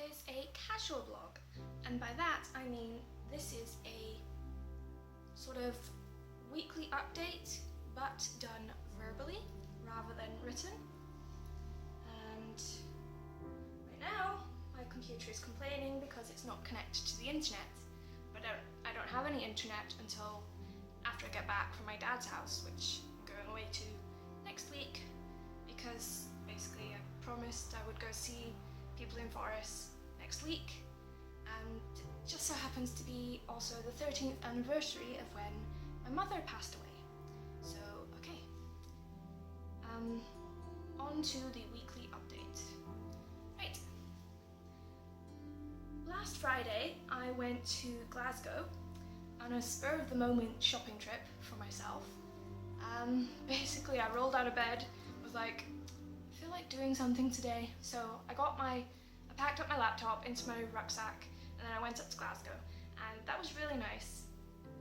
is a casual blog, and by that I mean this is a sort of weekly update but done verbally rather than written. And right now my computer is complaining because it's not connected to the internet, but I don't have any internet until after I get back from my dad's house, which I'm going away to next week, because basically I promised I would go see people in Forest next week, and it just so happens to be also the 13th anniversary of when my mother passed away. So, okay. On to the weekly update. Right. Last Friday I went to Glasgow on a spur of the moment shopping trip for myself. Basically I rolled out of bed, was like, I feel like doing something today, so I packed up my laptop into my rucksack and then I went up to Glasgow, and that was really nice,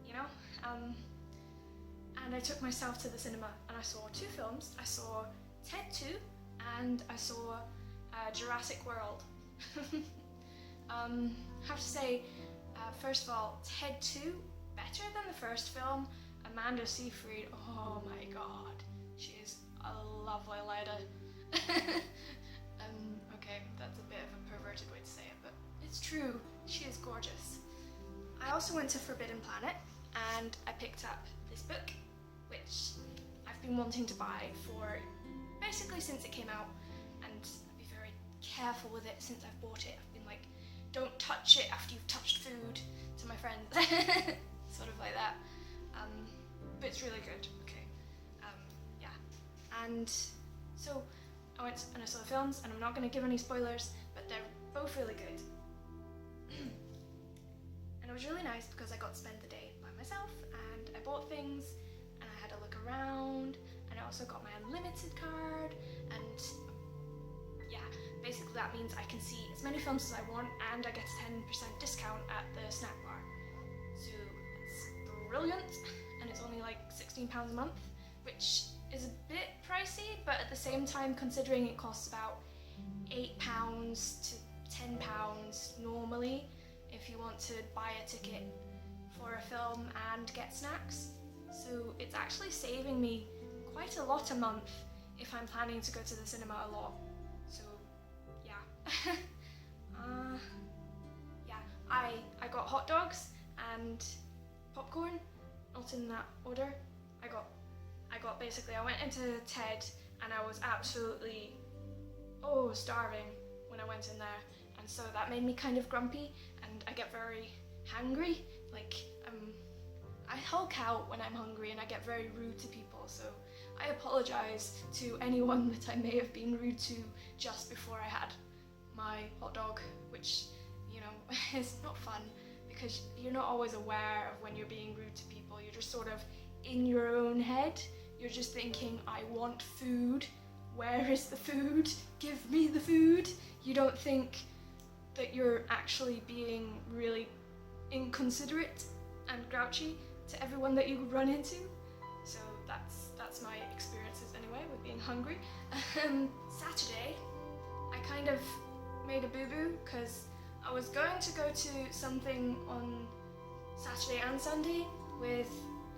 you know. And I took myself to the cinema and I saw two films. I saw Ted 2 and I saw Jurassic World. Have to say, first of all, Ted 2, better than the first film. Amanda Seyfried, oh my god, she is a lovely lady. Okay, that's a bit of a perverted way to say it, but it's true, she is gorgeous. I also went to Forbidden Planet and I picked up this book, which I've been wanting to buy for basically since it came out, and I'll be very careful with it since I've bought it. I've been like, don't touch it after you've touched food, to my friends. Sort of like that. But it's really good. Okay. Yeah. And so I went and I saw the films, and I'm not going to give any spoilers, but they're both really good. And it was really nice because I got to spend the day by myself, and I bought things, and I had a look around, and I also got my unlimited card, and yeah, basically that means I can see as many films as I want, and I get a 10% discount at the snack bar. So it's brilliant, and it's only like £16 a month, which is a bit pricey, but at the same time, considering it costs about £8 to £10 normally if you want to buy a ticket for a film and get snacks. So it's actually saving me quite a lot a month if I'm planning to go to the cinema a lot. So yeah. Yeah, I got hot dogs and popcorn, not in that order. I went into Ted and I was absolutely starving when I went in there, and so that made me kind of grumpy, and I get very hangry. Like I hulk out when I'm hungry, and I get very rude to people, so I apologize to anyone that I may have been rude to just before I had my hot dog, which, you know, is not fun because you're not always aware of when you're being rude to people. You're just sort of in your own head. You're just thinking, I want food. Where is the food? Give me the food. You don't think that you're actually being really inconsiderate and grouchy to everyone that you run into. So that's my experiences anyway with being hungry. Saturday, I kind of made a boo-boo because I was going to go to something on Saturday and Sunday with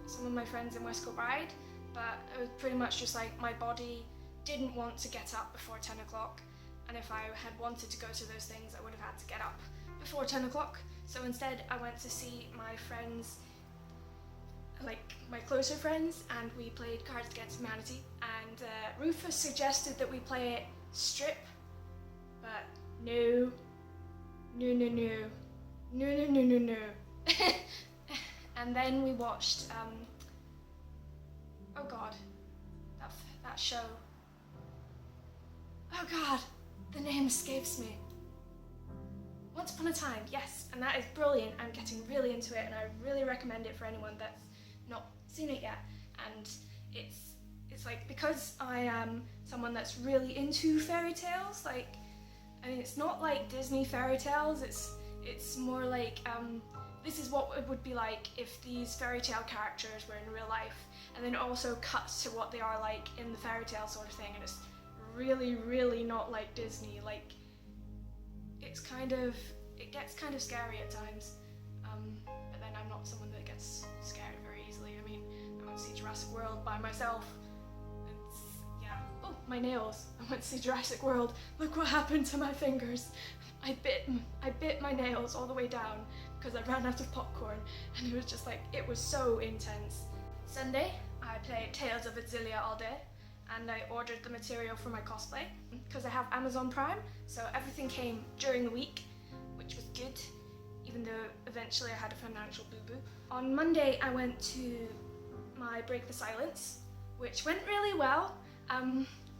some of my friends in West Kilbride, but it was pretty much just like my body didn't want to get up before 10 o'clock, and if I had wanted to go to those things I would have had to get up before 10 o'clock. So instead I went to see my friends, like my closer friends, and we played Cards Against Humanity, and Rufus suggested that we play it strip, but no. And then we watched oh god, that show. Oh god, the name escapes me. Once Upon a Time, yes, and that is brilliant. I'm getting really into it, and I really recommend it for anyone that's not seen it yet. And it's like, because I am someone that's really into fairy tales, like, I mean, it's not like Disney fairy tales, it's more like, this is what it would be like if these fairy tale characters were in real life, and then it also cuts to what they are like in the fairy tale sort of thing, and it's really, really not like Disney. Like, it gets kind of scary at times. But then I'm not someone that gets scared very easily. I mean, I went to see Jurassic World by myself. Yeah. Oh, my nails. I went to see Jurassic World. Look what happened to my fingers. I bit my nails all the way down because I ran out of popcorn, and it was just like, it was so intense. Sunday, I played Tales of Exilia all day, and I ordered the material for my cosplay because I have Amazon Prime, so everything came during the week, which was good, even though eventually I had a financial boo-boo. On Monday, I went to my Break the Silence, which went really well.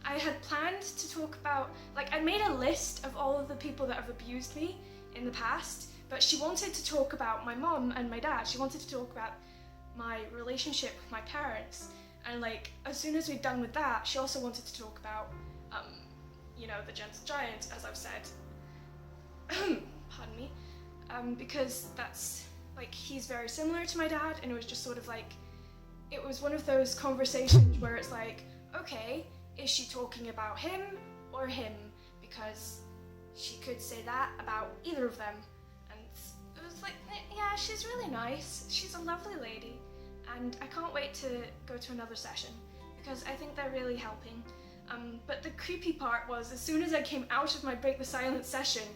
I had planned to talk about, I made a list of all of the people that have abused me in the past, but she wanted to talk about my mom and my dad. She wanted to talk about my relationship with my parents, and as soon as we'd done with that, she also wanted to talk about, the Gentle Giant, as I've said. Pardon me. Because that's, he's very similar to my dad, and it was just sort of it was one of those conversations where it's okay, is she talking about him or him? Because she could say that about either of them. And it was yeah, she's really nice. She's a lovely lady. And I can't wait to go to another session because I think they're really helping. But the creepy part was, as soon as I came out of my Break the Silence session,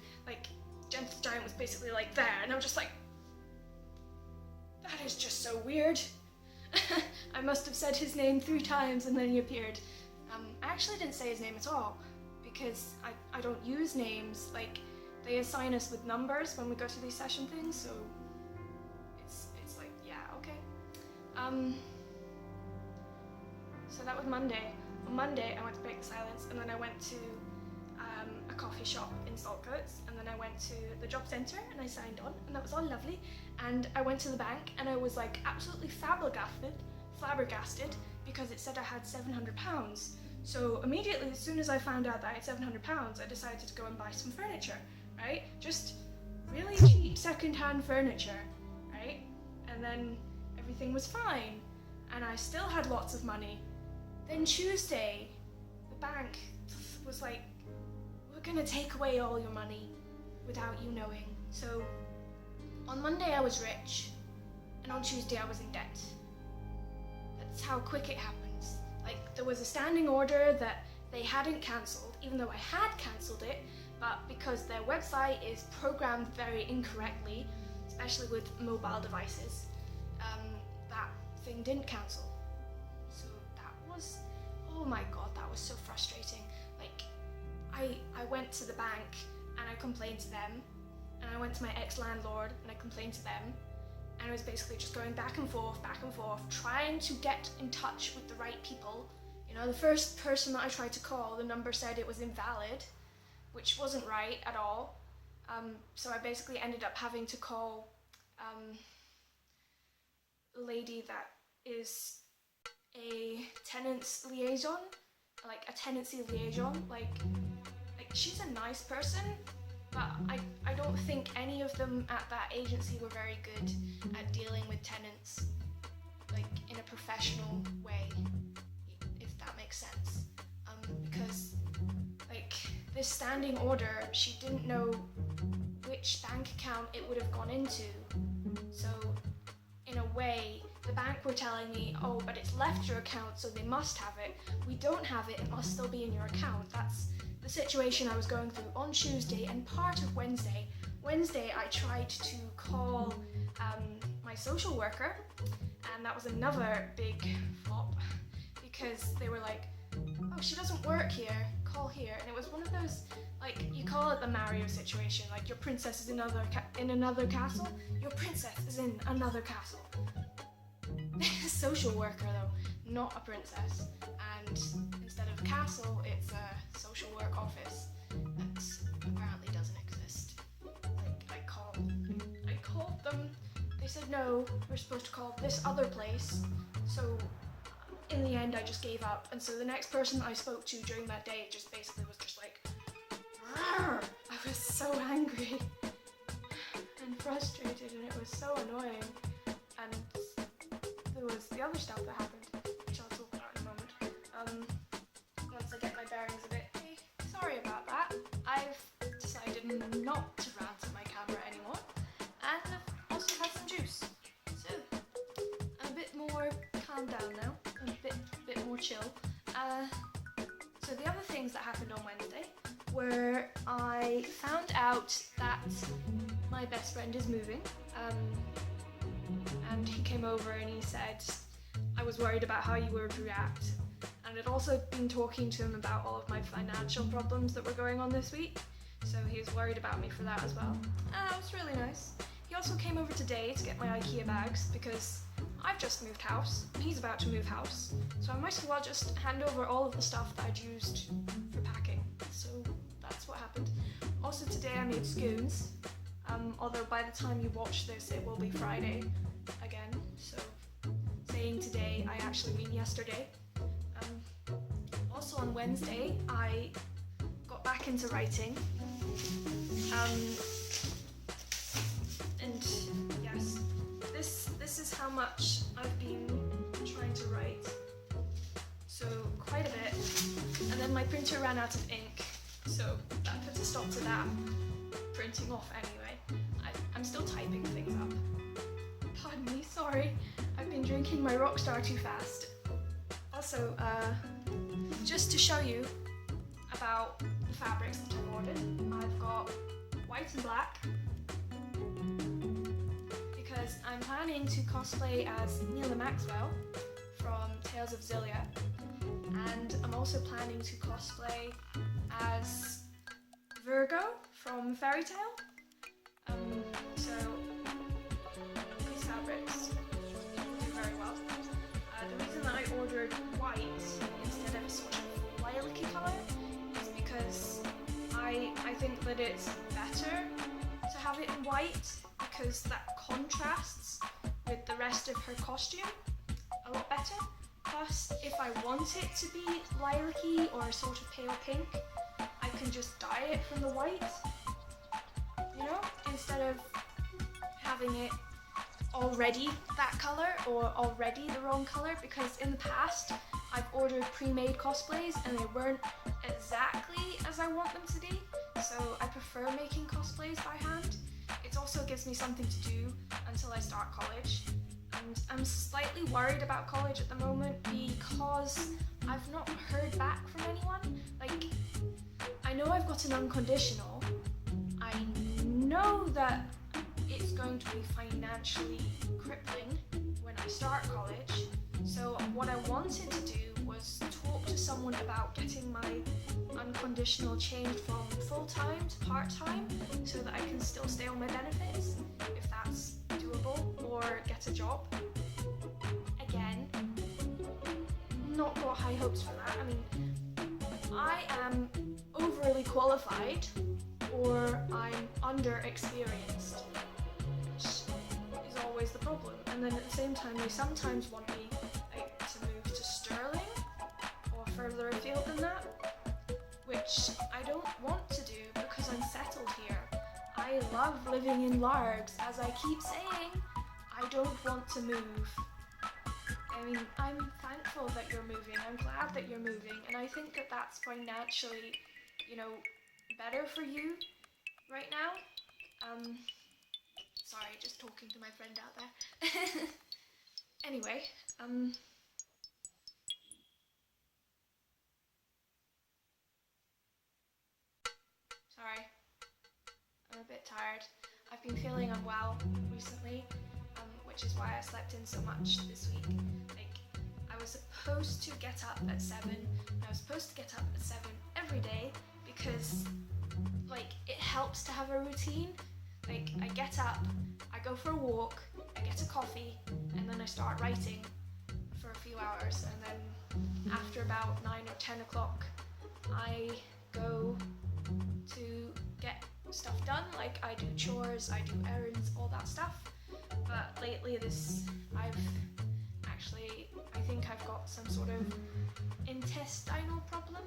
Gentle Giant was basically there, and I was just that is just so weird. I must have said his name 3 times and then he appeared. I actually didn't say his name at all because I don't use names. They assign us with numbers when we go to these session things, so it's yeah, okay. So that was Monday. On Monday I went to Break the Silence, and then I went to a coffee shop in Saltcoats, and then I went to the job centre and I signed on, and that was all lovely. And I went to the bank and I was absolutely flabbergasted because it said I had £700. So immediately, as soon as I found out that I had £700, I decided to go and buy some furniture, right? Just really cheap second-hand furniture, right? And then everything was fine, and I still had lots of money. Then Tuesday, the bank was we're gonna take away all your money without you knowing. So on Monday I was rich, and on Tuesday I was in debt. That's how quick it happens. There was a standing order that they hadn't cancelled, even though I had cancelled it, but because their website is programmed very incorrectly, especially with mobile devices, that thing didn't cancel. So that was, oh my god, that was so frustrating. I went to the bank and I complained to them, and I went to my ex-landlord and I complained to them, and I was basically just going back and forth, trying to get in touch with the right people. The first person that I tried to call, the number said it was invalid, which wasn't right at all. So I basically ended up having to call a lady that is a tenants liaison, a tenancy liaison. She's a nice person, but I don't think any of them at that agency were very good at dealing with tenants, in a professional way, if that makes sense. Because, this standing order, she didn't know which bank account it would have gone into. So, in a way, the bank were telling me, oh, but it's left your account, so they must have it. We don't have it, it must still be in your account. That's the situation I was going through on Tuesday and part of Wednesday. Wednesday, I tried to call my social worker, and that was another big flop because they were oh, she doesn't work here, call here. And it was one of those, you call it the Mario situation, your princess is in another castle, your princess is in another castle. Social worker though, not a princess. And instead of a castle, it's a social work office that apparently doesn't exist. I called them, they said no, we're supposed to call this other place. So in the end I just gave up, and so the next person I spoke to during that day just basically was just "Rrr!" I was so angry and frustrated, and it was so annoying. And there was the other stuff that happened, which I'll talk about in a moment. Once I get my bearings a bit, hey, sorry about that. I've decided not where I found out that my best friend is moving, and he came over and he said I was worried about how you would react, and I'd also been talking to him about all of my financial problems that were going on this week, so he was worried about me for that as well. It was really nice. He also came over today to get my IKEA bags because I've just moved house and he's about to move house, so I might as well just hand over all of the stuff that I'd used for packing. So that's what happened. Also today I made scones, although by the time you watch this it will be Friday again, so saying today I actually mean yesterday. Also on Wednesday I got back into writing, and yes, this is how much I've been trying to write, so quite a bit, and then my printer ran out of ink, so that put a stop to that printing off anyway. I'm still typing things up. Pardon me, sorry, I've been drinking my Rockstar too fast. Also, just to show you about the fabrics that I've ordered, I've got white and black, because I'm planning to cosplay as Neela Maxwell from Tales of Zillia, and I'm also planning to cosplay as Virgo from Fairy Tale. So these fabrics do very well. The reason that I ordered white instead of a sort of lilac-y colour is because I think that it's better to have it in white, because that contrasts with the rest of her costume a lot better. Plus, if I want it to be lilac-y or a sort of pale pink, I can just dye it from the white, you know, instead of having it already that colour or already the wrong colour, because in the past I've ordered pre-made cosplays and they weren't exactly as I want them to be, so I prefer making cosplays by hand. It also gives me something to do until I start college, and I'm slightly worried about college at the moment because I've not heard back from anyone. Like, I know I've got an unconditional, I know that it's going to be financially crippling when I start college, so what I wanted to do was talk to someone about getting my unconditional changed from full-time to part-time so that I can still stay on my benefits, if that's doable, or get a job. Again, not got high hopes for that. I mean, I am overly qualified or I'm under-experienced, which is always the problem. And then at the same time, they sometimes want me to move to Stirling or further afield than that, which I don't want to do because I'm settled here. I love living in Largs, as I keep saying. I don't want to move. I mean, I'm thankful that you're moving, I'm glad that you're moving, and I think that that's financially, you know, better for you right now. Sorry, just talking to my friend out there. Anyway, sorry, I'm a bit tired. I've been feeling unwell recently, which is why I slept in so much this week. Like, I was supposed to get up at 7, and I was supposed to get up at 7 every day because, like, it helps to have a routine. Like, I get up, I go for a walk, I get a coffee, and then I start writing for a few hours, and then after about 9 or 10 o'clock, I go to get stuff done. Like, I do chores, I do errands, all that stuff. But lately I think I've got some sort of intestinal problem.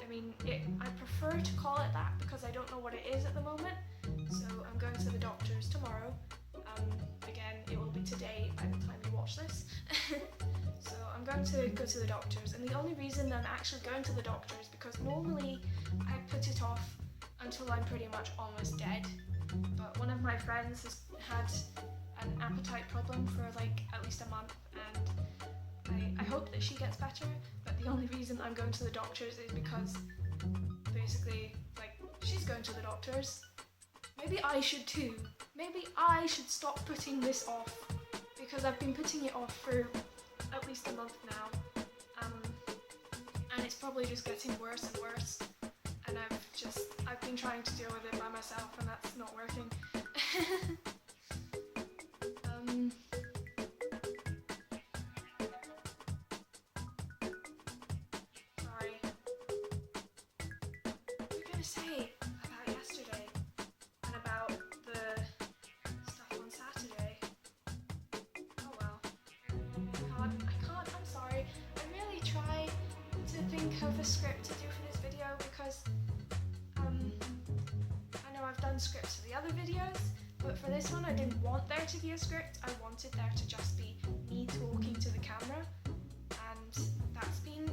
I mean, I prefer to call it that because I don't know what it is at the moment. So I'm going to the doctors tomorrow. Again, it will be today by the time you watch this. So I'm going to go to the doctors, and the only reason I'm actually going to the doctor is because normally I put it off until I'm pretty much almost dead. But one of my friends has had an appetite problem for like at least a month, and I hope that she gets better. But the only reason I'm going to the doctors is because basically, like, going to the doctors. Maybe I should too. Maybe I should stop putting this off, because I've been putting it off for at least a month now. And it's probably just getting worse and worse. And I've been trying to deal with it by myself, and that's not working. Sorry. What were you gonna say about yesterday and about the stuff on Saturday? Oh well. I'm sorry. I really try to think of a script to do for this video, because I know I've done scripts for the other videos, but for this one I didn't want there to be a script. I wanted there to just be me talking to the camera, and that's been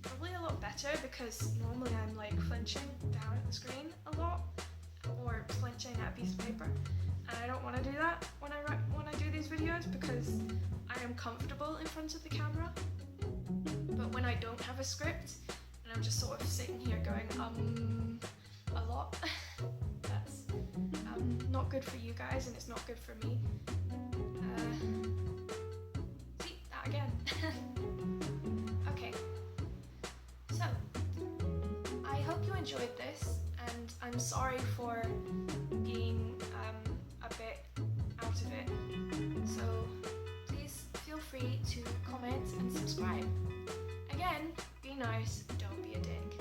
probably a lot better, because normally I'm like flinching down at the screen a lot, or flinching at a piece of paper, and I don't want to do that when I do these videos, because I am comfortable in front of the camera. But when I don't have a script and I'm just sort of sitting here going a lot, that's not good for you guys, and it's not good for me. See, that again. Okay, so I hope you enjoyed this, and I'm sorry for being a bit out of it. So please feel free to comment and subscribe. Again, be nice, don't be a dick.